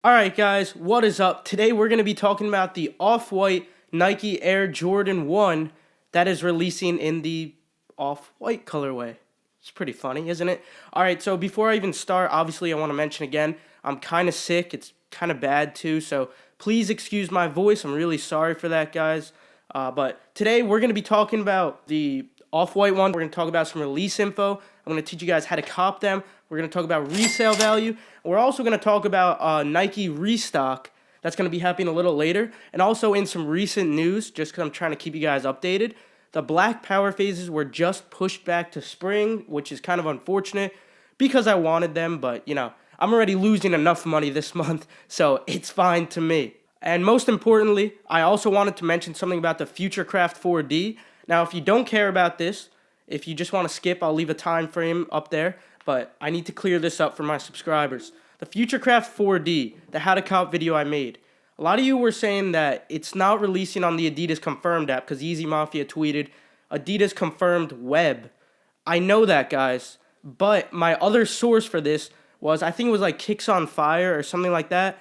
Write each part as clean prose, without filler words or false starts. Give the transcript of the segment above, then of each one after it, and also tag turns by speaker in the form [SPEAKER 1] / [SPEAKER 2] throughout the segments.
[SPEAKER 1] Alright guys, what is up? Today we're going to be talking about the off-white Nike Air Jordan 1 that is releasing in the off-white colorway. It's pretty funny, isn't it? Alright, so before I even start, obviously I want to mention again, I'm kind of sick. It's kind of bad too, so please excuse my voice. I'm really sorry for that, guys. But today we're going to be talking about the off-white one. We're going to talk about some release info. I'm going to teach you guys how to cop them. We're going to talk about resale value. We're also going to talk about Nike restock. That's going to be happening a little later. And also in some recent news, just because I'm trying to keep you guys updated, the black power phases were just pushed back to spring, which is kind of unfortunate because I wanted them. But, you know, I'm already losing enough money this month, so it's fine to me. And most importantly, I also wanted to mention something about the Futurecraft 4D. Now, if you don't care about this, if you just want to skip, I'll leave a time frame up there. But I need to clear this up for my subscribers. The Futurecraft 4D, the how to cop video I made. A lot of you were saying that it's not releasing on the Adidas Confirmed app because Easy Mafia tweeted, Adidas Confirmed Web. I know that, guys. But my other source for this was, I think it was like Kicks on Fire or something like that.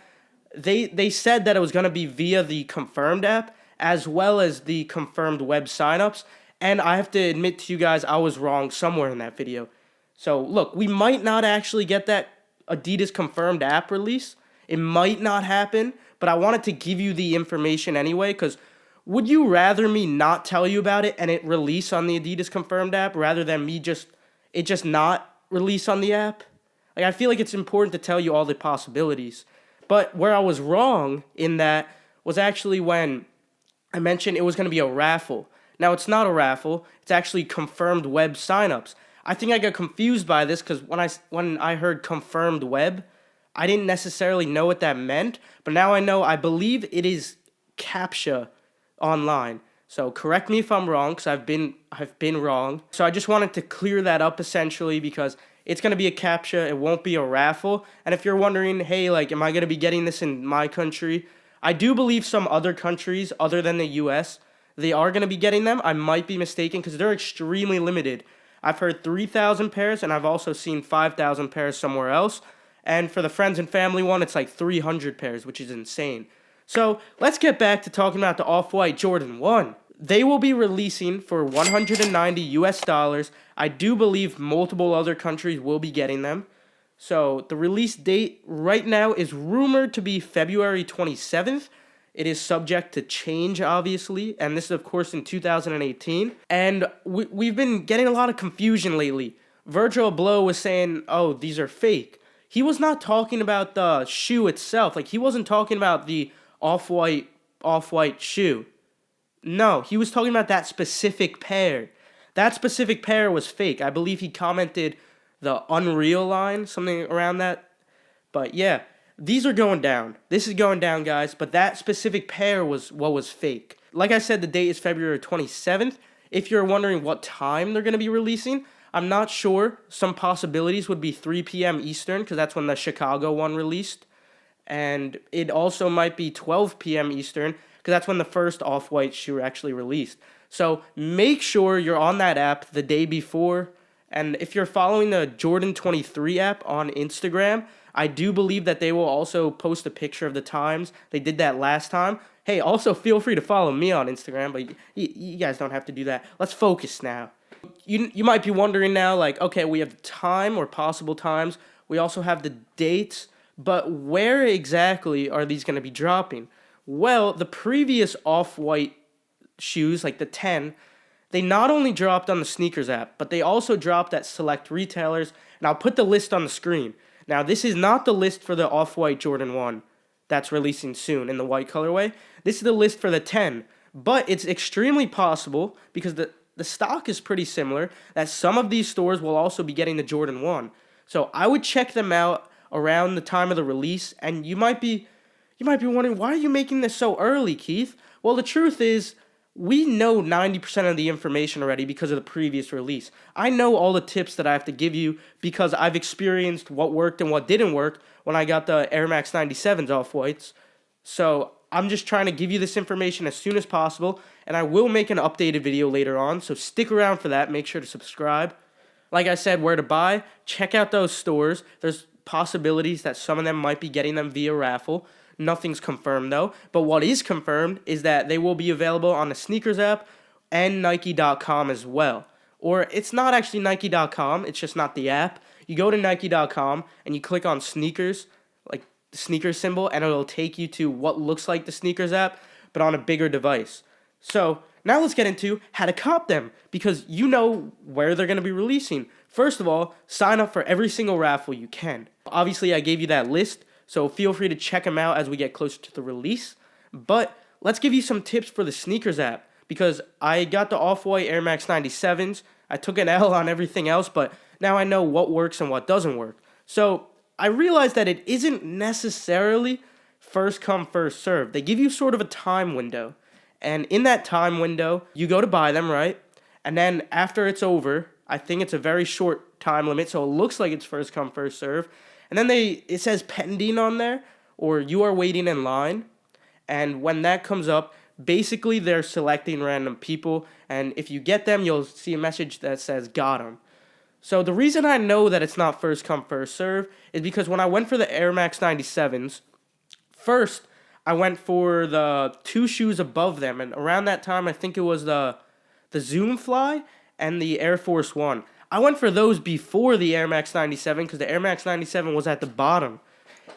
[SPEAKER 1] They said that it was going to be via the Confirmed app as well as the Confirmed Web signups. And I have to admit to you guys, I was wrong somewhere in that video. So, look, we might not actually get that Adidas Confirmed app release. It might not happen, but I wanted to give you the information anyway, because would you rather me not tell you about it and it release on the Adidas Confirmed app rather than me just not release on the app? Like, I feel like it's important to tell you all the possibilities. But where I was wrong in that was actually when I mentioned it was going to be a raffle. Now, it's not a raffle. It's actually confirmed web signups. I think I got confused by this because when I heard confirmed web, I didn't necessarily know what that meant. But now I know. I believe it is CAPTCHA online. So correct me if I'm wrong, because I've been wrong. So I just wanted to clear that up essentially because it's going to be a CAPTCHA. It won't be a raffle. And if you're wondering, hey, like, am I going to be getting this in my country? I do believe some other countries other than the U.S., they are going to be getting them. I might be mistaken because they're extremely limited. I've heard 3,000 pairs, and I've also seen 5,000 pairs somewhere else. And for the friends and family one, it's like 300 pairs, which is insane. So let's get back to talking about the Off-White Jordan 1. They will be releasing for $190 US. I do believe multiple other countries will be getting them. So the release date right now is rumored to be February 27th. It is subject to change, obviously, and this is, of course, in 2018. And we've been getting a lot of confusion lately. Virgil Abloh was saying, oh, these are fake. He was not talking about the shoe itself. Like, he wasn't talking about the off-white shoe. No, he was talking about that specific pair. That specific pair was fake. I believe he commented the Unreal line, something around that. But, yeah. These are going down. This is going down, guys. But that specific pair was what was fake. Like I said, the date is February 27th. If you're wondering what time they're going to be releasing, I'm not sure. Some possibilities would be 3 p.m. Eastern, because that's when the Chicago one released. And it also might be 12 p.m. Eastern, because that's when the first off-white shoe actually released. So make sure you're on that app the day before. And if you're following the Jordan 23 app on Instagram, I do believe that they will also post a picture of the times. They did that last time. Hey, also feel free to follow me on Instagram, but you guys don't have to do that. Let's focus now. You might be wondering now, like, okay, we have time or possible times. We also have the dates, but where exactly are these going to be dropping? Well, the previous off-white shoes, like the 10, they not only dropped on the sneakers app, but they also dropped at select retailers, and I'll put the list on the screen. Now, this is not the list for the Off-White Jordan 1 that's releasing soon in the white colorway. This is the list for the 10, but it's extremely possible, because the stock is pretty similar, that some of these stores will also be getting the Jordan 1. So I would check them out around the time of the release, and you might be wondering, why are you making this so early, Keith? Well, the truth is, we know 90% of the information already because of the previous release. I know all the tips that I have to give you because I've experienced what worked and what didn't work when I got the Air Max 97s off-whites. So I'm just trying to give you this information as soon as possible, and I will make an updated video later on, so stick around for that. Make sure to subscribe. Like I said, where to buy, check out those stores. There's possibilities that some of them might be getting them via raffle. Nothing's confirmed though. But what is confirmed is that they will be available on the sneakers app and Nike.com as well. Or it's not actually Nike.com, it's just not the app. You go to Nike.com and you click on sneakers, like the sneakers symbol, and it'll take you to what looks like the sneakers app, but on a bigger device. So now let's get into how to cop them, because you know where they're going to be releasing. First of all, sign up for every single raffle you can. Obviously, I gave you that list, so feel free to check them out as we get closer to the release. But let's give you some tips for the sneakers app, because I got the Off-White Air Max 97s. I took an L on everything else, but now I know what works and what doesn't work. So I realized that it isn't necessarily first come, first serve. They give you sort of a time window. And in that time window, you go to buy them, right? And then after it's over, I think it's a very short time limit, so it looks like it's first come, first serve. And then it says pending on there, or you are waiting in line. And when that comes up, basically they're selecting random people. And if you get them, you'll see a message that says got them. So the reason I know that it's not first come, first serve is because when I went for the Air Max 97s, first I went for the two shoes above them, and around that time I think it was the Zoom Fly and the Air Force One. I went for those before the Air Max 97 because the Air Max 97 was at the bottom.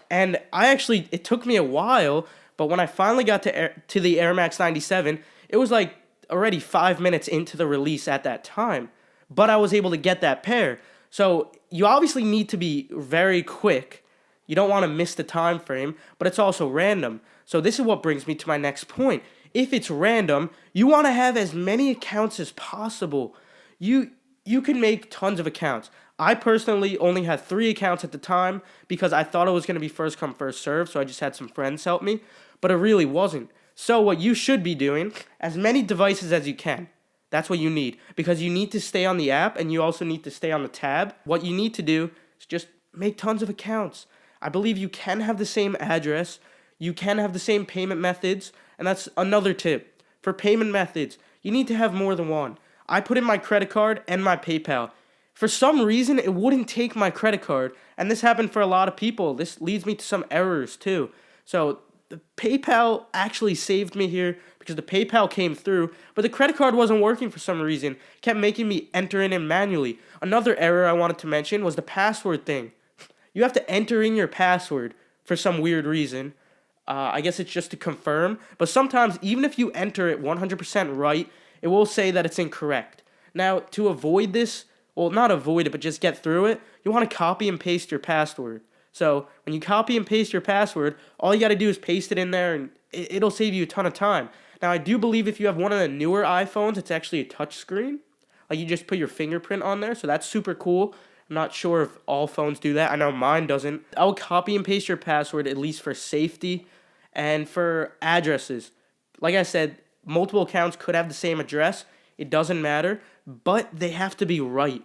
[SPEAKER 1] And it took me a while, but when I finally got to the Air Max 97, it was like already 5 minutes into the release at that time. But I was able to get that pair. So you obviously need to be very quick. You don't want to miss the time frame, but it's also random. So this is what brings me to my next point. If it's random, you want to have as many accounts as possible. You can make tons of accounts. I personally only had 3 accounts at the time because I thought it was going to be first come, first serve, so I just had some friends help me, but it really wasn't. So what you should be doing, as many devices as you can. That's what you need, because you need to stay on the app and you also need to stay on the tab. What you need to do is just make tons of accounts. I believe you can have the same address, you can have the same payment methods, and that's another tip. For payment methods, you need to have more than one. I put in my credit card and my PayPal. For some reason, it wouldn't take my credit card, and this happened for a lot of people. This leads me to some errors too. So the PayPal actually saved me here because the PayPal came through, but the credit card wasn't working for some reason. It kept making me enter in it manually. Another error I wanted to mention was the password thing. You have to enter in your password for some weird reason. I guess it's just to confirm, but sometimes even if you enter it 100% right, it will say that it's incorrect. Now, to avoid this, well, not avoid it, but just get through it, you want to copy and paste your password. So when you copy and paste your password, all you got to do is paste it in there, and it'll save you a ton of time. Now, I do believe if you have one of the newer iPhones, it's actually a touch screen. Like, you just put your fingerprint on there, so that's super cool. I'm not sure if all phones do that. I know mine doesn't. I will copy and paste your password, at least for safety and for addresses. Like I said, multiple accounts could have the same address. It doesn't matter, but they have to be right.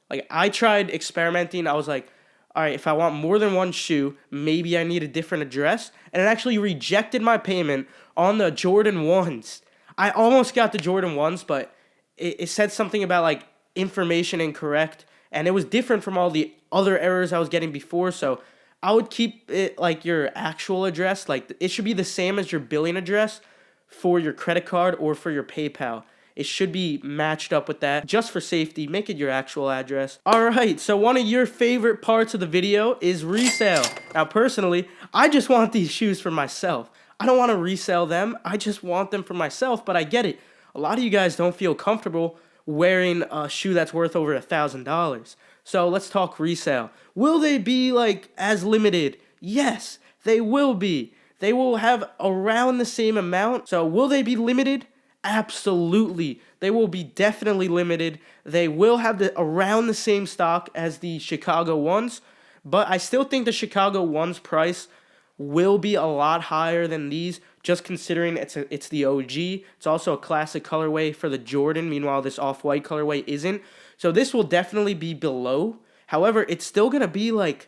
[SPEAKER 1] Like, I tried experimenting. I was like, all right, if I want more than one shoe, maybe I need a different address. And it actually rejected my payment on the Jordan 1s. I almost got the Jordan 1s, but it said something about, like, information incorrect. And it was different from all the other errors I was getting before. So I would keep it like your actual address. Like, it should be the same as your billing address for your credit card or for your PayPal. It should be matched up with that. Just for safety, make it your actual address. Alright, so one of your favorite parts of the video is resale. Now personally, I just want these shoes for myself. I don't want to resell them, I just want them for myself, but I get it. A lot of you guys don't feel comfortable wearing a shoe that's worth over $1,000. So let's talk resale. Will they be like as limited? Yes, they will be. They will have around the same amount. So will they be limited? Absolutely. They will be definitely limited. They will have around the same stock as the Chicago ones, but I still think the Chicago ones price will be a lot higher than these, just considering it's the OG. It's also a classic colorway for the Jordan. Meanwhile, this off-white colorway isn't. So this will definitely be below. However, it's still going to be like,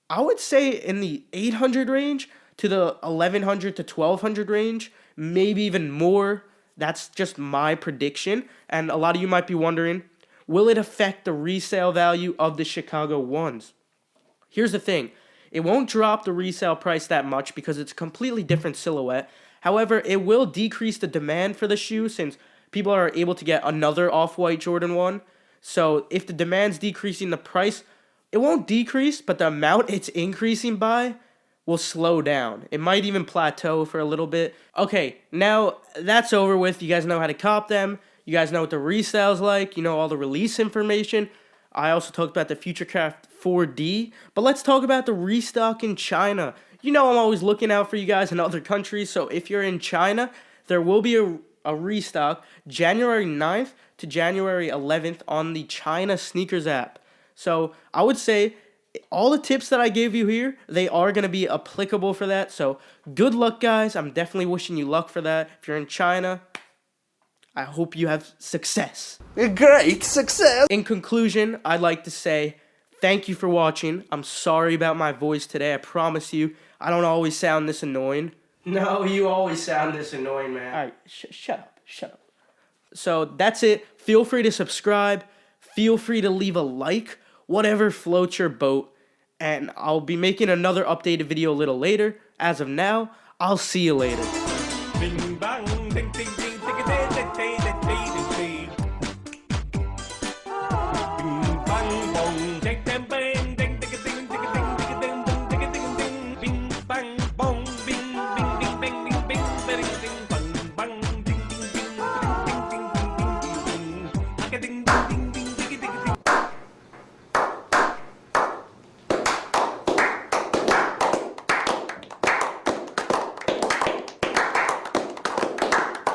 [SPEAKER 1] I would say in the 800 range to the 1100 to 1200 range, maybe even more. That's just my prediction, and a lot of you might be wondering, will it affect the resale value of the Chicago ones? Here's the thing. It won't drop the resale price that much because it's a completely different silhouette. However, it will decrease the demand for the shoe since people are able to get another off-white Jordan 1. So if the demand's decreasing, the price, it won't decrease, but the amount it's increasing by will slow down. It might even plateau for a little bit. Okay, now that's over with. You guys know how to cop them. You guys know what the resale's like. You know all the release information. I also talked about the Futurecraft 4D. But let's talk about the restock in China. You know I'm always looking out for you guys in other countries. So if you're in China, there will be a restock January 9th to January 11th on the China Sneakers app. So I would say all the tips that I gave you here, they are going to be applicable for that. So good luck, guys. I'm definitely wishing you luck for that. If you're in China, I hope you have success.
[SPEAKER 2] Great success!
[SPEAKER 1] In conclusion, I'd like to say thank you for watching. I'm sorry about my voice today. I promise you, I don't always sound this annoying. No, you always sound this annoying, man. All right, shut up. So that's it. Feel free to subscribe. Feel free to leave a like, whatever floats your boat. And I'll be making another updated video a little later. As of now, I'll see you later.
[SPEAKER 3] Bing bang, ding ding.